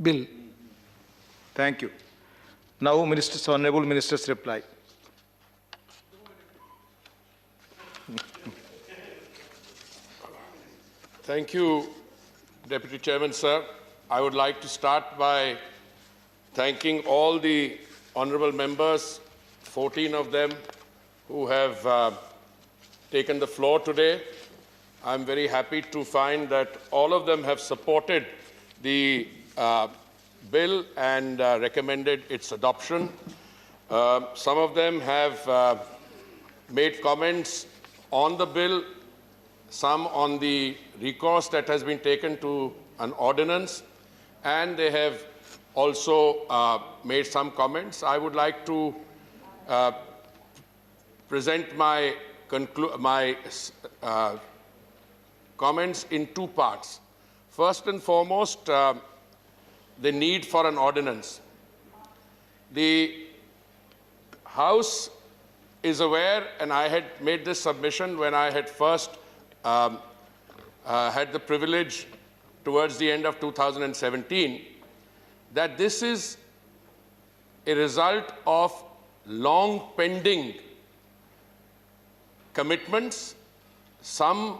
bill. Thank you. Now, Ministers, Honorable Ministers reply. Thank you, Deputy Chairman, sir. I would like to start by thanking all the honorable members, 14 of them, who have taken the floor today. I'm very happy to find that all of them have supported the bill and recommended its adoption. Some of them have made comments on the bill, some on the recourse that has been taken to an ordinance, and they have also made some comments. I would like to present my comments in two parts. First and foremost, the need for an ordinance. The House is aware, and I had made this submission when I had first had the privilege towards the end of 2017, that this is a result of long pending commitments. Some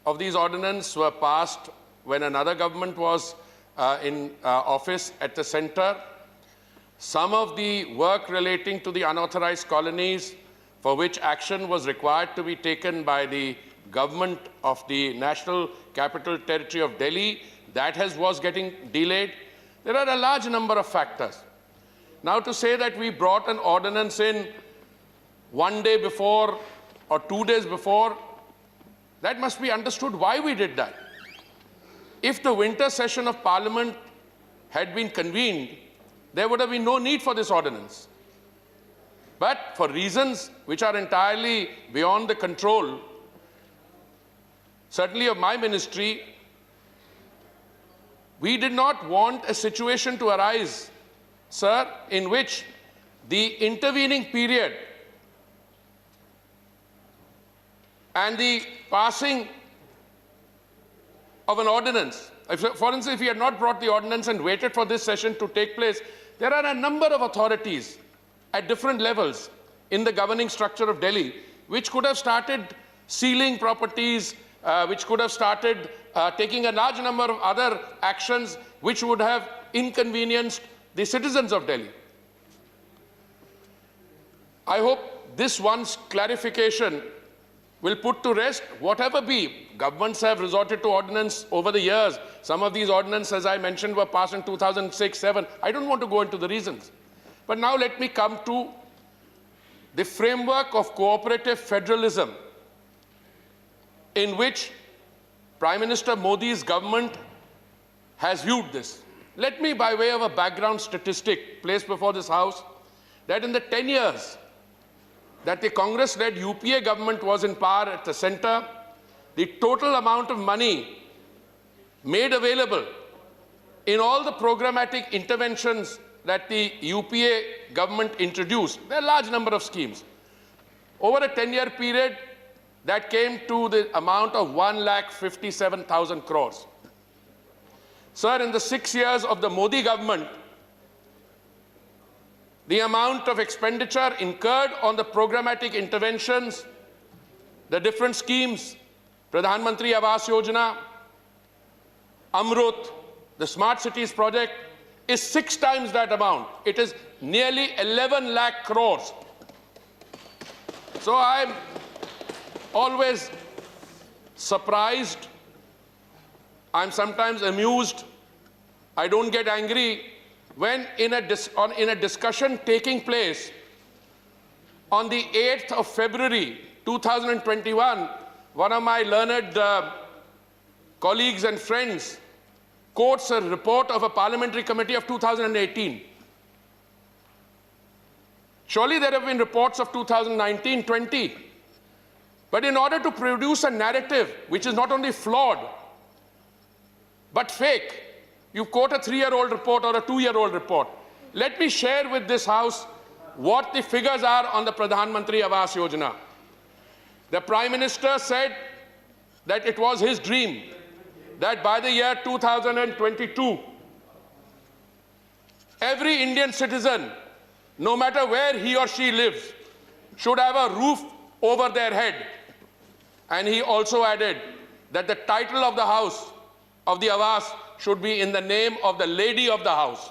of these ordinances were passed when another government was in office at the center. Some of the work relating to the unauthorized colonies, for which action was required to be taken by the government of the National Capital Territory of Delhi, that was getting delayed. There are a large number of factors. Now, to say that we brought an ordinance in one day before or 2 days before, that must be understood why we did that. If the winter session of Parliament had been convened, there would have been no need for this ordinance. But for reasons which are entirely beyond the control, certainly of my ministry, we did not want a situation to arise, sir, in which the intervening period and the passing of an ordinance. For instance, if we had not brought the ordinance and waited for this session to take place, there are a number of authorities at different levels in the governing structure of Delhi which could have started sealing properties, which could have started taking a large number of other actions which would have inconvenienced the citizens of Delhi. I hope this one's clarification will put to rest whatever be. Governments have resorted to ordinance over the years. Some of these ordinances, as I mentioned, were passed in 2006-07. I don't want to go into the reasons. But now let me come to the framework of cooperative federalism in which Prime Minister Modi's government has viewed this. Let me, by way of a background statistic placed before this House, that in the 10 years that the Congress-led UPA government was in power at the center, the total amount of money made available in all the programmatic interventions that the UPA government introduced, there are a large number of schemes. Over a 10-year period, that came to the amount of 1,57,000 crores. Sir, in the 6 years of the Modi government, the amount of expenditure incurred on the programmatic interventions, the different schemes, Pradhan Mantri Awas Yojana, Amrut, the Smart Cities project, is 6 times that amount. It is nearly 11 lakh crores. So I'm always surprised. I'm sometimes amused. I don't get angry when in a discussion taking place on the 8th of February 2021, one of my learned colleagues and friends quotes a report of a parliamentary committee of 2018. Surely there have been reports of 2019-20. But in order to produce a narrative which is not only flawed, but fake, you quote a 3-year-old report or a 2-year-old report. Let me share with this House what the figures are on the Pradhan Mantri Awas Yojana. The Prime Minister said that it was his dream that by the year 2022, Every Indian citizen, no matter where he or she lives, should have a roof over their head. And he also added that the title of the house, of the Awas, should be in the name of the lady of the house.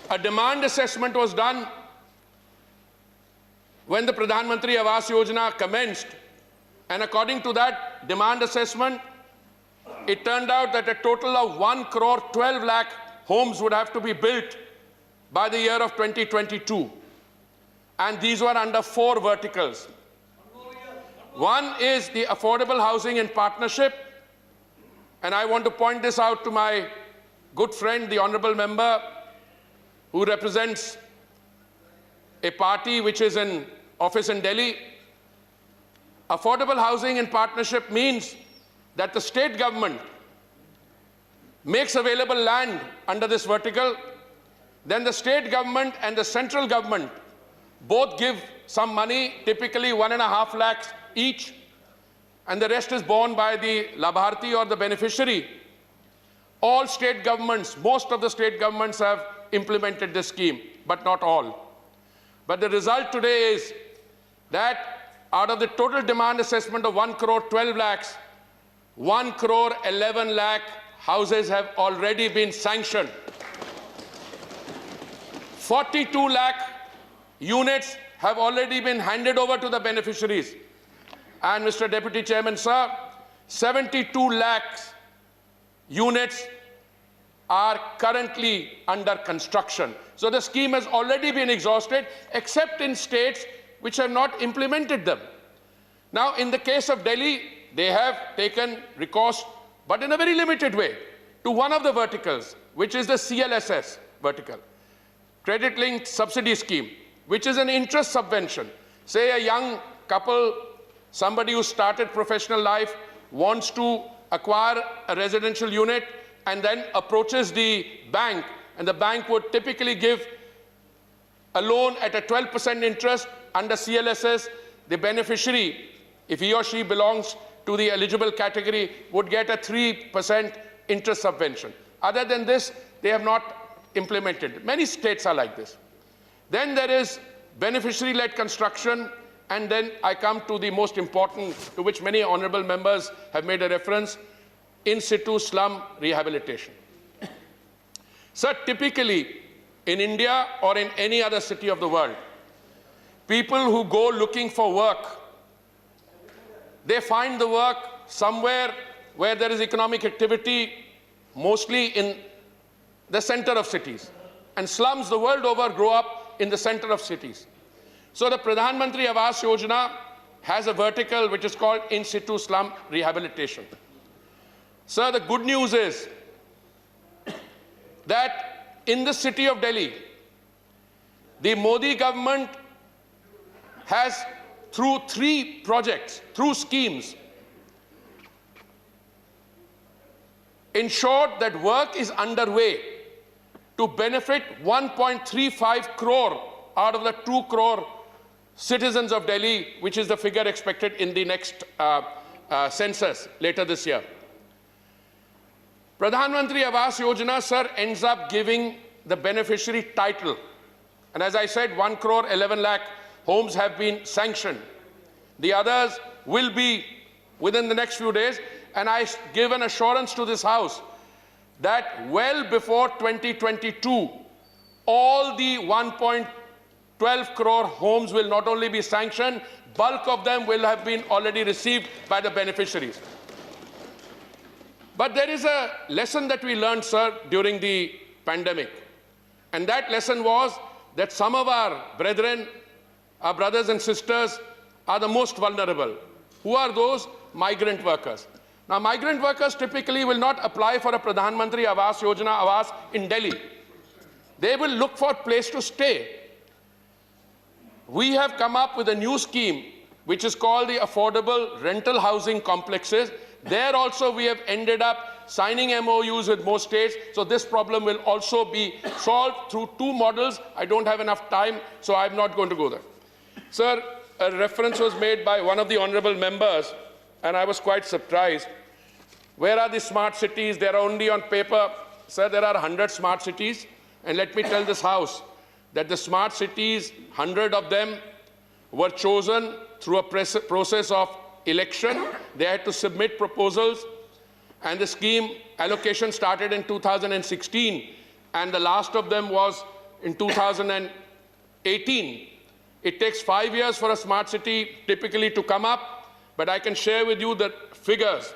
A demand assessment was done when the Pradhan Mantri Awas Yojana commenced, and according to that demand assessment, it turned out that a total of 1 crore 12 lakh homes would have to be built by the year of 2022. And these were under 4 verticals. One is the affordable housing in partnership. And I want to point this out to my good friend, the honorable member, who represents a party which is in office in Delhi. Affordable housing in partnership means that the state government makes available land under this vertical. Then the state government and the central government both give some money, typically 1.5 lakhs each, and the rest is borne by the Labharti or the beneficiary. All state governments, most of the state governments have implemented this scheme, but not all. But the result today is that out of the total demand assessment of 1 crore 12 lakhs, 1 crore 11 lakh houses have already been sanctioned. 42 lakh units have already been handed over to the beneficiaries. And Mr. Deputy Chairman, sir, 72 lakhs units are currently under construction. So the scheme has already been exhausted, except in states which have not implemented them. Now, in the case of Delhi, they have taken recourse, but in a very limited way, to one of the verticals, which is the CLSS vertical, Credit Linked Subsidy Scheme, which is an interest subvention. Say a young couple, somebody who started professional life, wants to acquire a residential unit and then approaches the bank, and the bank would typically give a loan at a 12% interest under CLSS. The beneficiary, if he or she belongs to the eligible category, would get a 3% interest subvention. Other than this, they have not implemented. Many states are like this. Then there is beneficiary-led construction, and then I come to the most important, to which many honorable members have made a reference, in situ slum rehabilitation. Sir, typically in India or in any other city of the world, people who go looking for work, they find the work somewhere where there is economic activity, mostly in the center of cities. And slums the world over grow up in the center of cities. So the Pradhan Mantri Awas Yojana has a vertical which is called in situ slum rehabilitation. Sir, the good news is that in the city of Delhi, the Modi government has, through 3 projects, through schemes, ensured that work is underway to benefit 1.35 crore out of the 2 crore citizens of Delhi, which is the figure expected in the next census later this year. Pradhan Mantri Awas Yojana, sir, ends up giving the beneficiary title. And as I said, 1 crore 11 lakh homes have been sanctioned. The others will be within the next few days. And I give an assurance to this House that well before 2022, all the 1.12 crore homes will not only be sanctioned, bulk of them will have been already received by the beneficiaries. But there is a lesson that we learned, sir, during the pandemic. And that lesson was that some of our brethren, our brothers and sisters, are the most vulnerable. Who are those? Migrant workers. Now, migrant workers typically will not apply for a Pradhan Mantri Awas Yojana Awas in Delhi. They will look for a place to stay. We have come up with a new scheme, which is called the Affordable Rental Housing Complexes. There also we have ended up signing MOUs with most states, so this problem will also be solved through 2 models. I don't have enough time, so I'm not going to go there. Sir, a reference was made by one of the honorable members, and I was quite surprised Where are the smart cities? They are only on paper. Sir, there are 100 smart cities. And let me tell this House that the smart cities, 100 of them were chosen through a process of election. They had to submit proposals. And the scheme allocation started in 2016. And the last of them was in 2018. It takes 5 years for a smart city typically to come up, but I can share with you the figures.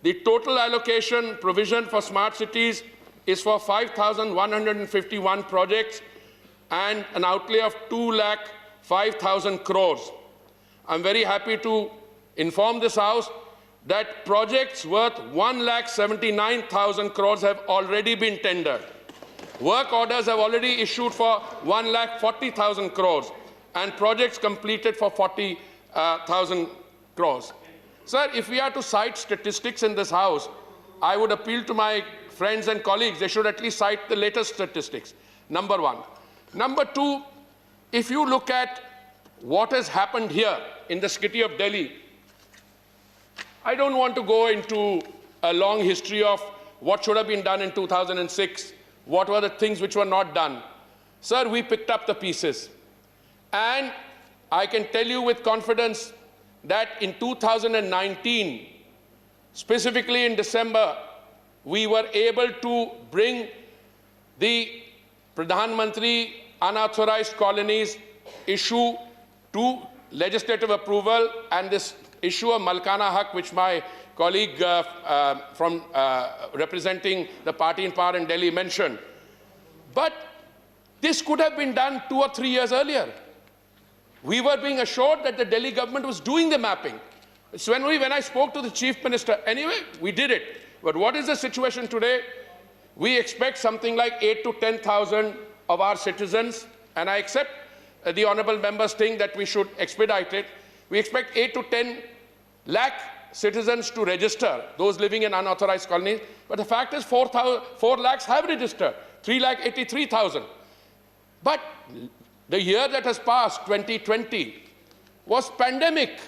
The total allocation provision for smart cities is for 5,151 projects and an outlay of 2,05,000 crores. I'm very happy to inform this House that projects worth 1,79,000 crores have already been tendered. Work orders have already issued for 1,40,000 crores and projects completed for 40,000 crores. Sir, if we are to cite statistics in this House, I would appeal to my friends and colleagues, they should at least cite the latest statistics, number one. Number two, if you look at what has happened here in the city of Delhi, I don't want to go into a long history of what should have been done in 2006, what were the things which were not done. Sir, we picked up the pieces. And I can tell you with confidence that in 2019, specifically in December, we were able to bring the Pradhan Mantri unauthorized colonies issue to legislative approval, and this issue of Malkana Haq, which my colleague representing the party in power in Delhi mentioned. But this could have been done 2 or 3 years earlier. We were being assured that the Delhi government was doing the mapping. So when I spoke to the Chief Minister, anyway, we did it. But what is the situation today? We expect something like 8 to 10,000 of our citizens, and I accept the honourable members think that we should expedite it. We expect 8 to 10 lakh citizens to register, those living in unauthorized colonies. But the fact is 4 lakhs have registered, 3,83,000. But the year that has passed, 2020, was pandemic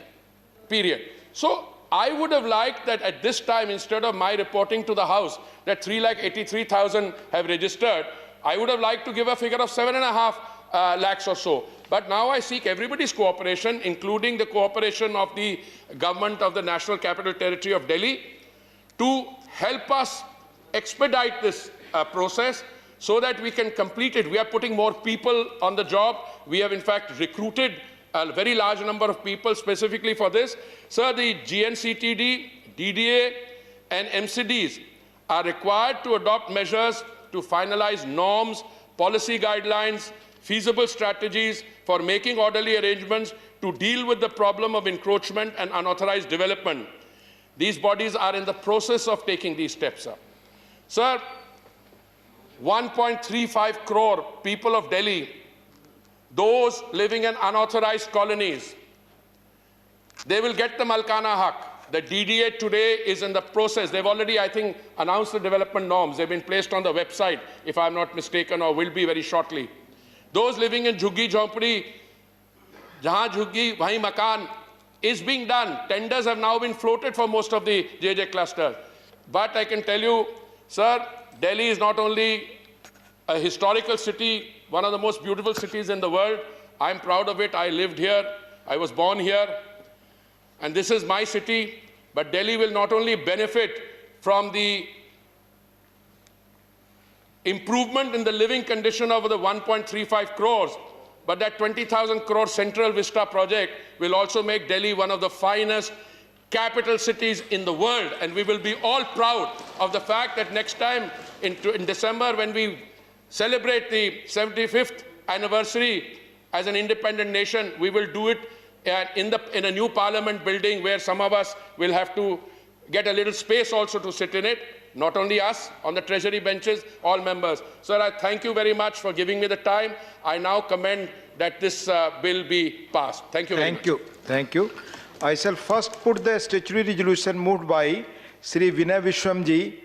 period. So I would have liked that at this time, instead of my reporting to the House that 3,83,000 have registered, I would have liked to give a figure of 7.5 lakhs or so. But now I seek everybody's cooperation, including the cooperation of the government of the National Capital Territory of Delhi, to help us expedite this process so that we can complete it. We are putting more people on the job. We have, in fact, recruited a very large number of people specifically for this. Sir, the GNCTD, DDA, and MCDs are required to adopt measures to finalize norms, policy guidelines, feasible strategies for making orderly arrangements to deal with the problem of encroachment and unauthorized development. These bodies are in the process of taking these steps up. Sir, 1.35 crore people of Delhi, those living in unauthorized colonies, they will get the Malkana Haq. The DDA today is in the process. They've already, I think, announced the development norms. They've been placed on the website, if I'm not mistaken, or will be very shortly. Those living in Jhuggi Jhonpadi, jahan Jhuggi, wahi makan, is being done. Tenders have now been floated for most of the JJ clusters. But I can tell you, sir, Delhi is not only a historical city, one of the most beautiful cities in the world. I'm proud of it. I lived here. I was born here. And this is my city. But Delhi will not only benefit from the improvement in the living condition of the 1.35 crores, but that 20,000 crore Central Vista project will also make Delhi one of the finest capital cities in the world. And we will be all proud of the fact that next time in December, when we celebrate the 75th anniversary as an independent nation, we will do it in a new parliament building where some of us will have to get a little space also to sit in it. Not only us, on the treasury benches, all members. Sir, I thank you very much for giving me the time. I now commend that this bill be passed. Thank you very much. Thank you. I shall first put the statutory resolution moved by Sri Vinay Vishwamji